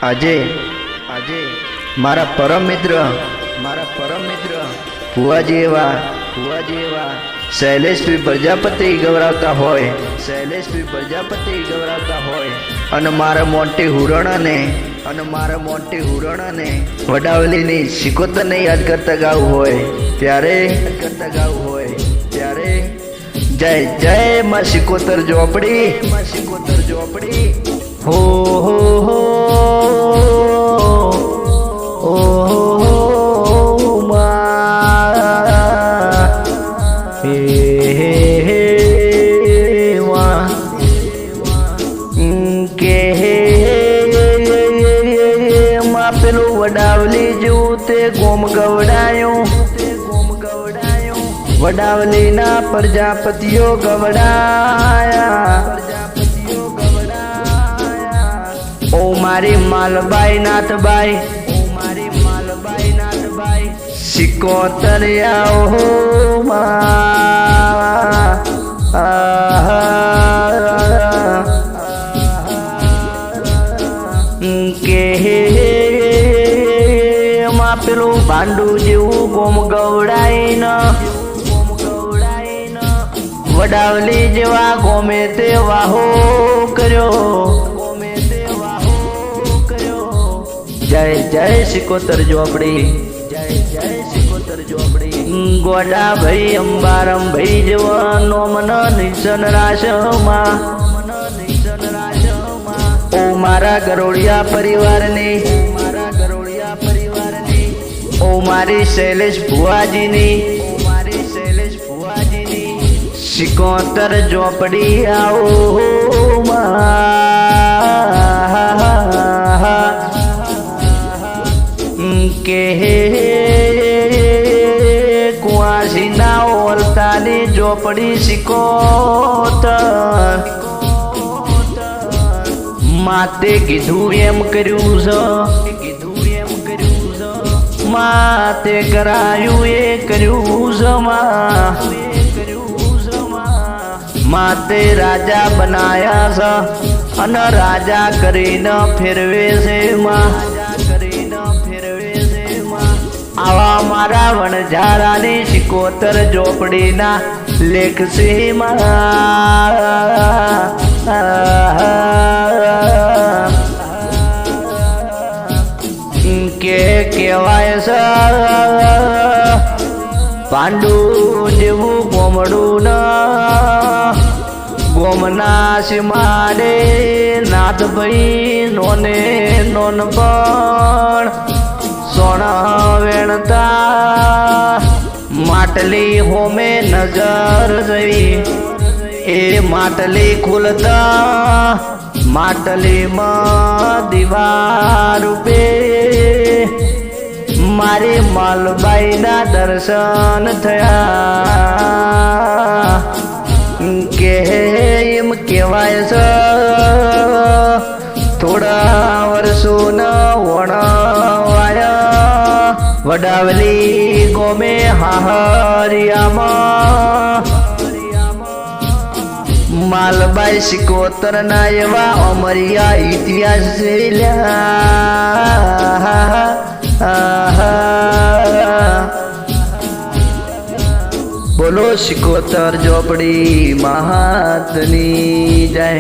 આજે મારા પરમ મિત્ર ફુવાજી એવા શૈલેષભાઈ પ્રજાપતિ ગૌરાવતા હોય અને મારા મોટી હુરણાને વડાવલીની સિકોતરને યાદ કરતા ગાવું હોય ત્યારે જય જય માં સિકોતર ઝોપડી હો હો હો પેલું વડાવલી જેવું તે ગોમ ગવડાયું વડાવલીના પ્રજાપતિઓ ગવડાયા ઓ મારી માલબાઈ નાથબાઈ સિકોતરિયા ઓ કે પેલું ભાંડું જેવું ગોમ ગવડાઈને વડાવલી જેવા ગોમે તે વાહો કર્યો જય જય સિકોતર ઝોપડી ગોડા ભાઈ અંબારમ ભાઈ જેવા નોમન નિશન રાશમાં ઓ મારા ગરોડિયા પરિવારની ઓ મારી શૈલેષ ભુવાજીની સિકોતર ઝોપડી આવો કે કુંવાસીના ઓલતાની ઝોપડી સિકોતર માતે કીધું એમ કર્યું છે માતે કરાયું એ કર્યું છે માતે રાજા બનાયા છે અને રાજા કરીને ફેરવે છે આવા મારા વણઝારાની સિકોતર ઝોપડીના લેખ છે કે કહેવાય છે પાંડુ જેવું ગોમડું ગોમના સિમાડે નાથભાઈ નોને નોન પણ સોના વેણતા માટલી હોમે નજર જઈ એ માટલી ખુલતા માટલીમાં દીવા રૂપે મારી માલબાઈના દર્શન થયા કે એમ કહેવાય છે થોડા વર્ષોના વણવાયા વડાવલી ગોમે હાહરિયામાં માલબાઈ સિકોતર ના એવા અમરિયા ઇતિહાસ બોલો સિકોતર ઝોપડી મહાતની જય।